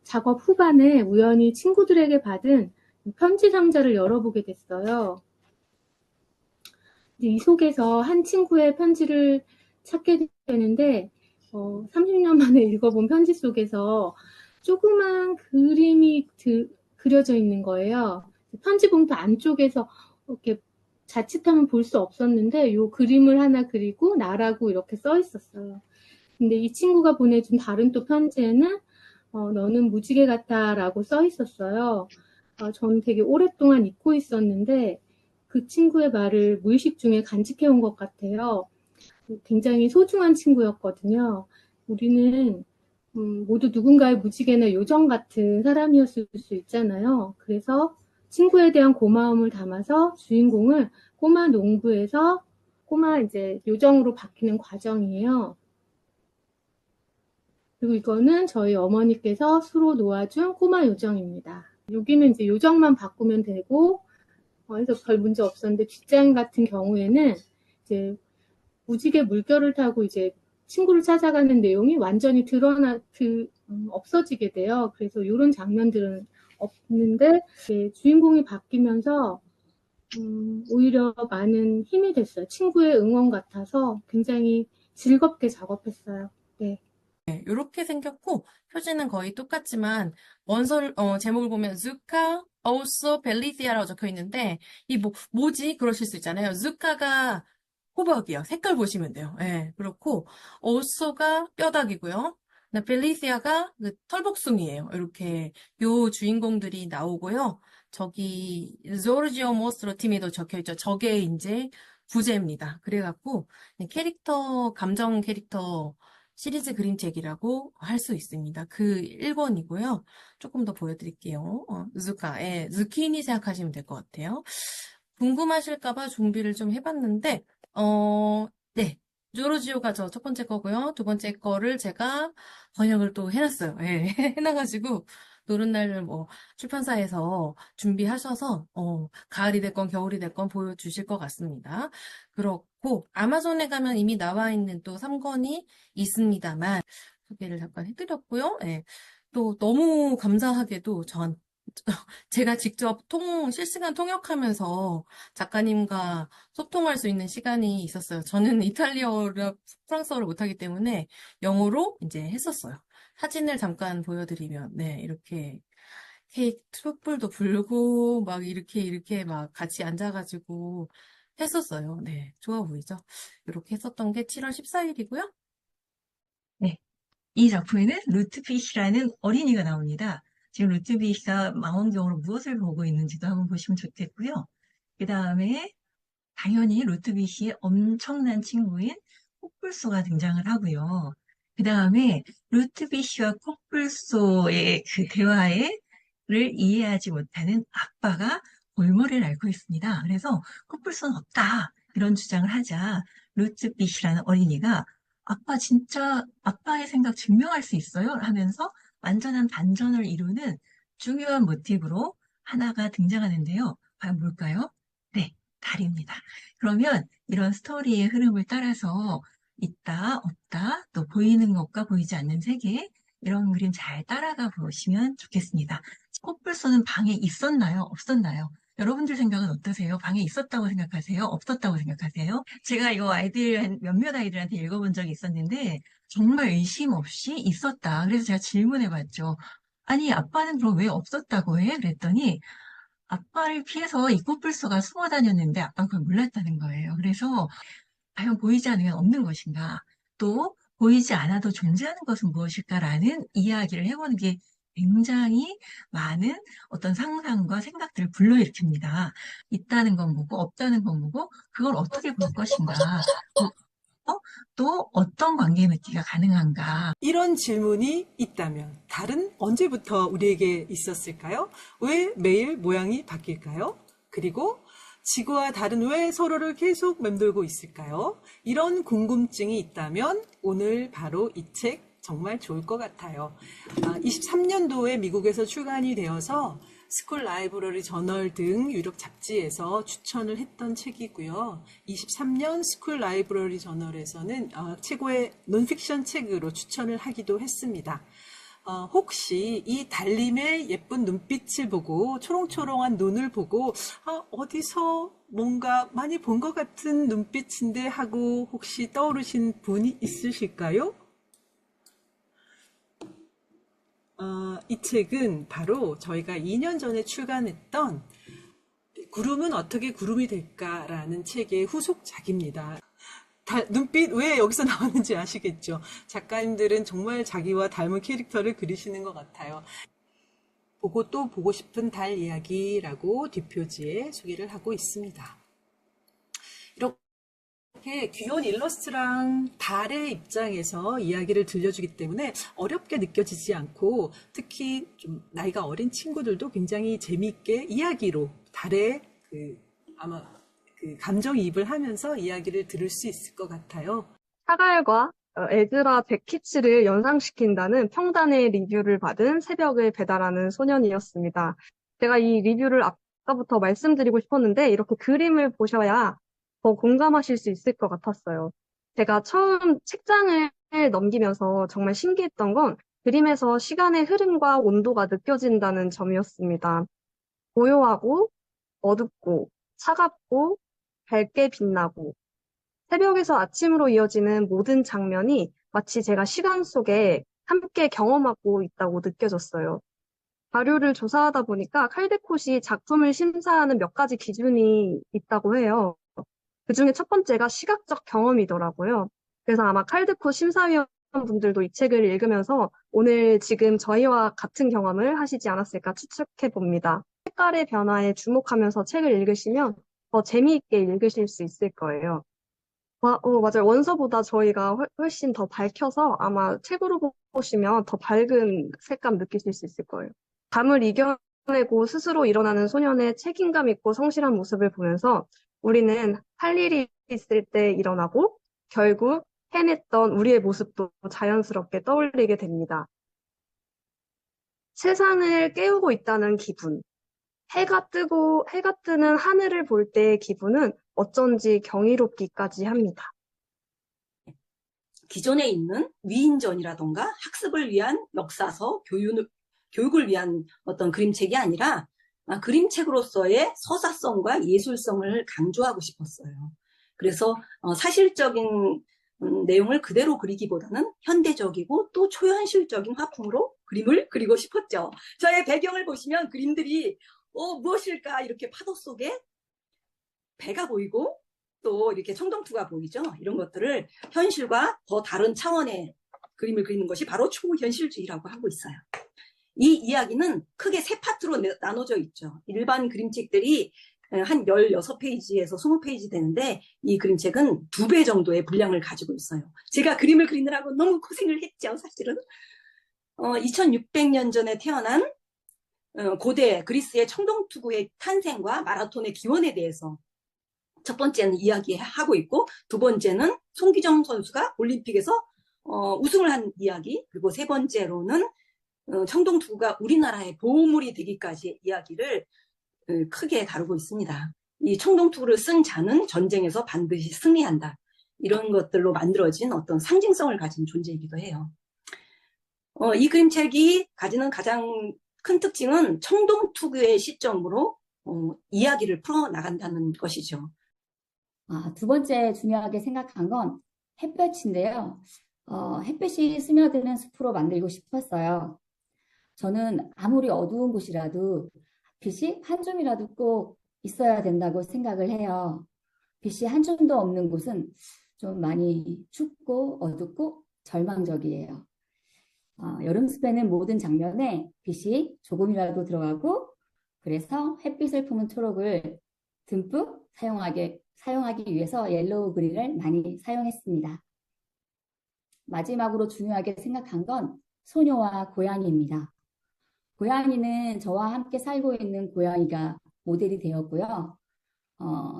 작업 후반에 우연히 친구들에게 받은 편지 상자를 열어보게 됐어요. 이 속에서 한 친구의 편지를 찾게 되는데 30년 만에 읽어본 편지 속에서 조그만 그림이 그려져 있는 거예요. 편지 봉투 안쪽에서 이렇게 자칫하면 볼 수 없었는데 이 그림을 하나 그리고 나라고 이렇게 써 있었어요. 근데 이 친구가 보내준 다른 또 편지에는 너는 무지개 같아 라고 써 있었어요. 저는 되게 오랫동안 잊고 있었는데 그 친구의 말을 무의식 중에 간직해온 것 같아요. 굉장히 소중한 친구였거든요. 우리는 모두 누군가의 무지개나 요정 같은 사람이었을 수 있잖아요. 그래서 친구에 대한 고마움을 담아서 주인공을 꼬마 농부에서 꼬마 이제 요정으로 바뀌는 과정이에요. 그리고 이거는 저희 어머니께서 수로 놓아준 꼬마 요정입니다. 여기는 이제 요정만 바꾸면 되고, 그래서 별 문제 없었는데 뒷장 같은 경우에는 이제 무지개 물결을 타고 이제 친구를 찾아가는 내용이 완전히 없어지게 돼요. 그래서 이런 장면들은 없는데 주인공이 바뀌면서 오히려 많은 힘이 됐어요. 친구의 응원 같아서 굉장히 즐겁게 작업했어요. 네. 네, 이렇게 생겼고 표지는 거의 똑같지만 제목을 보면 Zucca also Bellicia라고 적혀 있는데 이 뭐지? 그러실 수 있잖아요. Zucca가 호박이요. 색깔 보시면 돼요. 예, 그렇고 also가 뼈다귀고요. 벨리시아가 그 털복숭이에요. 이렇게 요 주인공들이 나오고요. 저기 조르지오 모스로티미도 적혀 있죠. 저게 이제 부제입니다. 그래갖고 감정 캐릭터 시리즈 그림책이라고 할 수 있습니다. 그 1권이고요. 조금 더 보여드릴게요. 예, zucchini 생각하시면 될 것 같아요. 궁금하실까봐 준비를 좀 해봤는데, 네. 조르지오가 저 첫 번째 거고요. 두 번째 거를 제가 번역을 또 해놨어요. 예, 해놔가지고, 노른날 출판사에서 준비하셔서, 가을이 됐건 겨울이 됐건 보여주실 것 같습니다. 그렇고, 아마존에 가면 이미 나와 있는 또 3권이 있습니다만, 소개를 잠깐 해드렸고요. 예. 또 너무 감사하게도 제가 직접 실시간 통역하면서 작가님과 소통할 수 있는 시간이 있었어요. 저는 이탈리아어를, 프랑스어를 못하기 때문에 영어로 이제 했었어요. 사진을 잠깐 보여드리면, 네, 이렇게 촛불도 불고, 막 이렇게 막 같이 앉아가지고 했었어요. 네, 좋아 보이죠? 이렇게 했었던 게 7월 14일이고요. 네. 이 작품에는 루트피시라는 어린이가 나옵니다. 지금 루트피시가 망원경으로 무엇을 보고 있는지도 한번 보시면 좋겠고요. 그 다음에 당연히 루트비시의 엄청난 친구인 코뿔소가 등장을 하고요. 그 다음에 루트비시와 코뿔소의 그 대화를 이해하지 못하는 아빠가 골머리를 앓고 있습니다. 그래서 코뿔소는 없다 이런 주장을 하자 루트비시라는 어린이가 아빠 진짜 아빠의 생각 증명할 수 있어요? 하면서 완전한 반전을 이루는 중요한 모티브로 하나가 등장하는데요. 과연 뭘까요? 네, 달입니다. 그러면 이런 스토리의 흐름을 따라서 있다, 없다, 또 보이는 것과 보이지 않는 세계, 이런 그림 잘 따라가 보시면 좋겠습니다. 코뿔소는 방에 있었나요? 없었나요? 여러분들 생각은 어떠세요? 방에 있었다고 생각하세요? 없었다고 생각하세요? 제가 이거 몇몇 아이들한테 읽어본 적이 있었는데, 정말 의심 없이 있었다. 그래서 제가 질문해봤죠. 아니, 아빠는 그럼 왜 없었다고 해? 그랬더니, 아빠를 피해서 이 코뿔소가 숨어 다녔는데 아빠는 그걸 몰랐다는 거예요. 그래서 과연 보이지 않으면 없는 것인가? 또 보이지 않아도 존재하는 것은 무엇일까라는 이야기를 해보는 게 굉장히 많은 어떤 상상과 생각들을 불러일으킵니다. 있다는 건 뭐고 없다는 건 뭐고 그걸 어떻게 볼 것인가? 또 어떤 관계 맺기가 가능한가? 이런 질문이 있다면 달은 언제부터 우리에게 있었을까요? 왜 매일 모양이 바뀔까요? 그리고 지구와 달은 왜 서로를 계속 맴돌고 있을까요? 이런 궁금증이 있다면 오늘 바로 이 책 정말 좋을 것 같아요. 23년도에 미국에서 출간이 되어서 스쿨 라이브러리 저널 등 유력 잡지에서 추천을 했던 책이고요. 23년 스쿨 라이브러리 저널에서는 최고의 논픽션 책으로 추천을 하기도 했습니다. 혹시 이 달님의 예쁜 눈빛을 보고, 초롱초롱한 눈을 보고, 어디서 뭔가 많이 본 것 같은 눈빛인데 하고 혹시 떠오르신 분이 있으실까요? 이 책은 바로 저희가 2년 전에 출간했던 구름은 어떻게 구름이 될까라는 책의 후속작입니다. 눈빛 왜 여기서 나왔는지 아시겠죠? 작가님들은 정말 자기와 닮은 캐릭터를 그리시는 것 같아요. 보고 또 보고 싶은 달 이야기라고 뒷표지에 소개를 하고 있습니다. 이렇게 귀여운 일러스트랑 달의 입장에서 이야기를 들려주기 때문에 어렵게 느껴지지 않고 특히 좀 나이가 어린 친구들도 굉장히 재미있게 이야기로 달의 아마 감정이입을 하면서 이야기를 들을 수 있을 것 같아요. 사갈과 에즈라 잭키츠를 연상시킨다는 평단의 리뷰를 받은 새벽을 배달하는 소년이었습니다. 제가 이 리뷰를 아까부터 말씀드리고 싶었는데 이렇게 그림을 보셔야 더 공감하실 수 있을 것 같았어요. 제가 처음 책장을 넘기면서 정말 신기했던 건 그림에서 시간의 흐름과 온도가 느껴진다는 점이었습니다. 고요하고 어둡고 차갑고 밝게 빛나고 새벽에서 아침으로 이어지는 모든 장면이 마치 제가 시간 속에 함께 경험하고 있다고 느껴졌어요. 자료를 조사하다 보니까 칼데콧이 작품을 심사하는 몇 가지 기준이 있다고 해요. 그중에 첫 번째가 시각적 경험이더라고요. 그래서 아마 칼데콧 심사위원분들도 이 책을 읽으면서 오늘 지금 저희와 같은 경험을 하시지 않았을까 추측해 봅니다. 색깔의 변화에 주목하면서 책을 읽으시면 더 재미있게 읽으실 수 있을 거예요. 맞아요. 원서보다 저희가 훨씬 더 밝혀서 아마 책으로 보시면 더 밝은 색감 느끼실 수 있을 거예요. 감을 이겨내고 스스로 일어나는 소년의 책임감 있고 성실한 모습을 보면서 우리는 할 일이 있을 때 일어나고 결국 해냈던 우리의 모습도 자연스럽게 떠올리게 됩니다. 세상을 깨우고 있다는 기분. 해가 뜨는 하늘을 볼 때의 기분은 어쩐지 경이롭기까지 합니다. 기존에 있는 위인전이라던가 학습을 위한 역사서, 교육을 위한 어떤 그림책이 아니라 그림책으로서의 서사성과 예술성을 강조하고 싶었어요. 그래서 사실적인 내용을 그대로 그리기보다는 현대적이고 또 초현실적인 화풍으로 그림을 그리고 싶었죠. 저의 배경을 보시면 그림들이 무엇일까 이렇게 파도 속에 배가 보이고 또 이렇게 청동투가 보이죠. 이런 것들을 현실과 더 다른 차원의 그림을 그리는 것이 바로 초현실주의라고 하고 있어요. 이 이야기는 크게 세 파트로 나눠져 있죠. 일반 그림책들이 한 16페이지에서 20페이지 되는데 이 그림책은 2배 정도의 분량을 가지고 있어요. 제가 그림을 그리느라고 너무 고생을 했죠, 사실은. 2600년 전에 태어난 고대 그리스의 청동투구의 탄생과 마라톤의 기원에 대해서 첫 번째는 이야기하고 있고 두 번째는 송기정 선수가 올림픽에서 우승을 한 이야기, 그리고 세 번째로는 청동투구가 우리나라의 보물이 되기까지의 이야기를 크게 다루고 있습니다. 이 청동투구를 쓴 자는 전쟁에서 반드시 승리한다. 이런 것들로 만들어진 어떤 상징성을 가진 존재이기도 해요. 이 그림책이 가지는 가장 큰 특징은 청동투구의 시점으로 이야기를 풀어나간다는 것이죠. 두 번째 중요하게 생각한 건 햇볕인데요. 햇볕이 스며드는 숲으로 만들고 싶었어요. 저는 아무리 어두운 곳이라도 빛이 한 줌이라도 꼭 있어야 된다고 생각을 해요. 빛이 한 줌도 없는 곳은 좀 많이 춥고 어둡고 절망적이에요. 여름 숲에는 모든 장면에 빛이 조금이라도 들어가고 그래서 햇빛을 품은 초록을 듬뿍 사용하기 위해서 옐로우 그린을 많이 사용했습니다. 마지막으로 중요하게 생각한 건 소녀와 고양이입니다. 고양이는 저와 함께 살고 있는 고양이가 모델이 되었고요.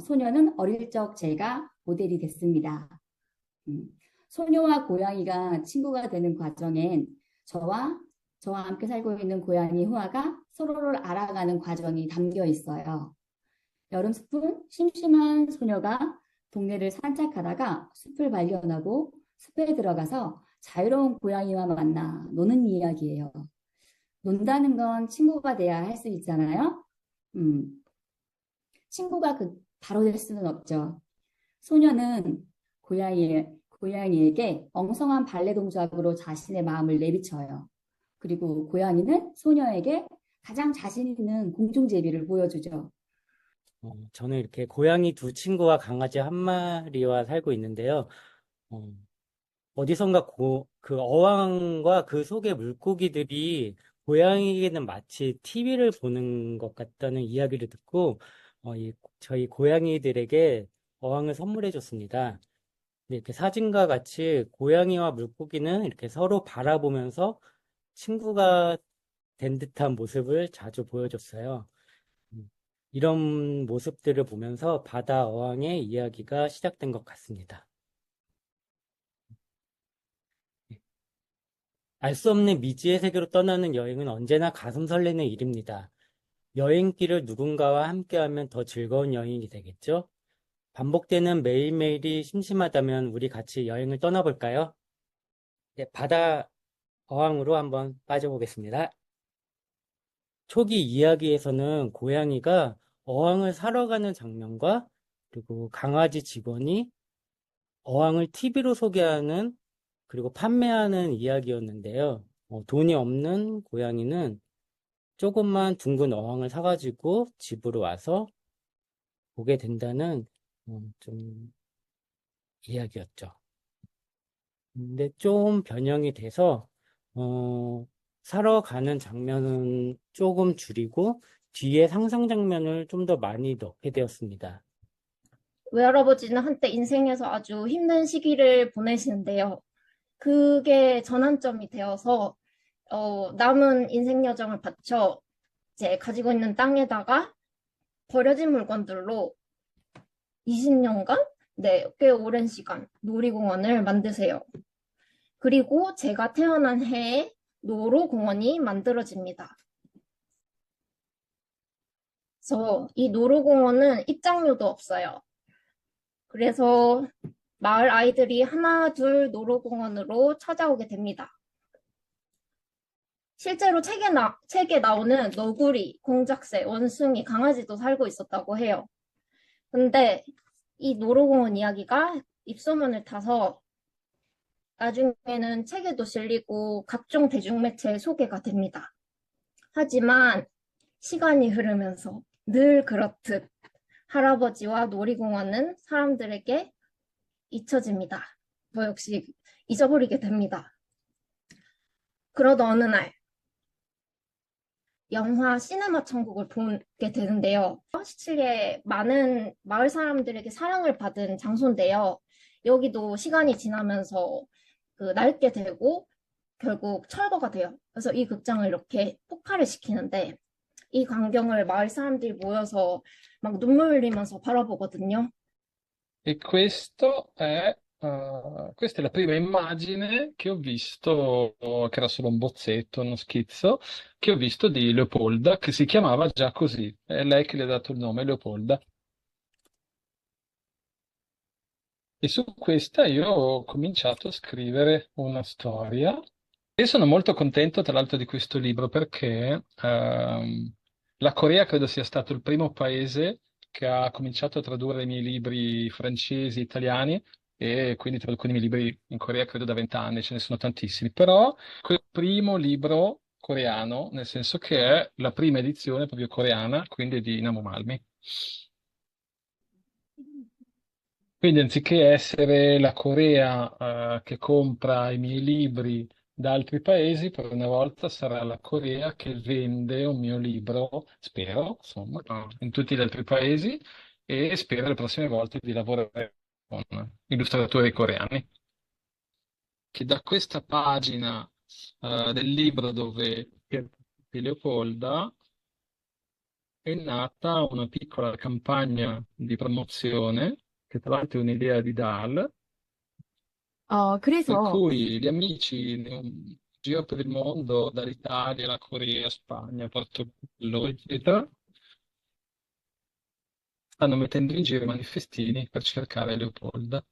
소녀는 어릴 적 제가 모델이 됐습니다. 소녀와 고양이가 친구가 되는 과정엔 저와 함께 살고 있는 고양이 후아가 서로를 알아가는 과정이 담겨 있어요. 여름숲은 심심한 소녀가 동네를 산책하다가 숲을 발견하고 숲에 들어가서 자유로운 고양이와 만나 노는 이야기예요. 논다는 건 친구가 돼야 할 수 있잖아요. 친구가 바로 될 수는 없죠. 소녀는 고양이에게 엉성한 발레 동작으로 자신의 마음을 내비쳐요. 그리고 고양이는 소녀에게 가장 자신 있는 공중제비를 보여주죠. 저는 이렇게 고양이 두 친구와 강아지 한 마리와 살고 있는데요. 어, 어디선가 그 어항과 그 속의 물고기들이 고양이에게는 마치 TV를 보는 것 같다는 이야기를 듣고 저희 고양이들에게 어항을 선물해 줬습니다. 근데 이렇게 사진과 같이 고양이와 물고기는 이렇게 서로 바라보면서 친구가 된 듯한 모습을 자주 보여줬어요. 음, 이런 모습들을 보면서 바다 어항의 이야기가 시작된 것 같습니다. 알 수 없는 미지의 세계로 떠나는 여행은 언제나 가슴 설레는 일입니다. 여행길을 누군가와 함께하면 더 즐거운 여행이 되겠죠? 반복되는 매일매일이 심심하다면 우리 같이 여행을 떠나볼까요? 네, 바다 어항으로 한번 빠져보겠습니다. 초기 이야기에서는 고양이가 어항을 사러 가는 장면과 그리고 강아지 직원이 어항을 TV로 소개하는 그리고 판매하는 이야기였는데요. 돈이 없는 고양이는 조금만 둥근 어항을 사가지고 집으로 와서 보게 된다는 좀 이야기였죠. 근데 좀 변형이 돼서 사러 가는 장면은 조금 줄이고 뒤에 상상 장면을 좀 더 많이 넣게 되었습니다. 외할아버지는 한때 인생에서 아주 힘든 시기를 보내시는데요. 그게 전환점이 되어서 남은 인생 여정을 바쳐 이제 가지고 있는 땅에다가 버려진 물건들로 20년간, 네, 꽤 오랜 시간 놀이공원을 만드세요. 그리고 제가 태어난 해에 노루공원이 만들어집니다. 그래서 이 노루공원은 입장료도 없어요. 그래서 마을 아이들이 하나 둘 노루공원으로 찾아오게 됩니다. 실제로 책에 나오는 너구리, 공작새, 원숭이, 강아지도 살고 있었다고 해요. 근데 이 노루공원 이야기가 입소문을 타서 나중에는 책에도 실리고 각종 대중매체에 소개가 됩니다. 하지만 시간이 흐르면서 늘 그렇듯 할아버지와 놀이공원은 사람들에게 잊혀집니다. 뭐 역시 잊어버리게 됩니다. 그러던 어느 날 영화 시네마 천국을 보게 되는데요. 시칠리의 많은 마을 사람들에게 사랑을 받은 장소인데요. 여기도 시간이 지나면서 낡게 되고 결국 철거가 돼요. 그래서 이 극장을 이렇게 폭발을 시키는데 이 광경을 마을 사람들이 모여서 막 눈물 흘리면서 바라보거든요. E questa è la prima immagine che ho visto, che era solo un bozzetto, uno schizzo, che ho visto di Leopolda, che si chiamava già così. È lei che le ha dato il nome, Leopolda. E su questa io ho cominciato a scrivere una storia. E sono molto contento, tra l'altro, di questo libro perché la Corea credo sia stato il primo paese che ha cominciato a tradurre i miei libri francesi, italiani, e quindi traduco i miei libri in Corea credo da 20 anni, ce ne sono tantissimi. Però quel primo libro coreano, nel senso che è la prima edizione proprio coreana, quindi di Namo Malmi. Quindi anziché essere la Corea che compra i miei libri da altri paesi, per una volta sarà la Corea che vende un mio libro, spero, insomma, in tutti gli altri paesi e spero le prossime volte di lavorare con illustratori coreani. Che da questa pagina del libro dove di Leopolda è nata una piccola campagna di promozione, che tra l'altro è un'idea di Dahl, per 그래서 cui gli amici in giro per il mondo, dall'Italia alla Corea, Spagna, Portogallo, eccetera, stanno mettendo in giro i manifestini per cercare Leopolda.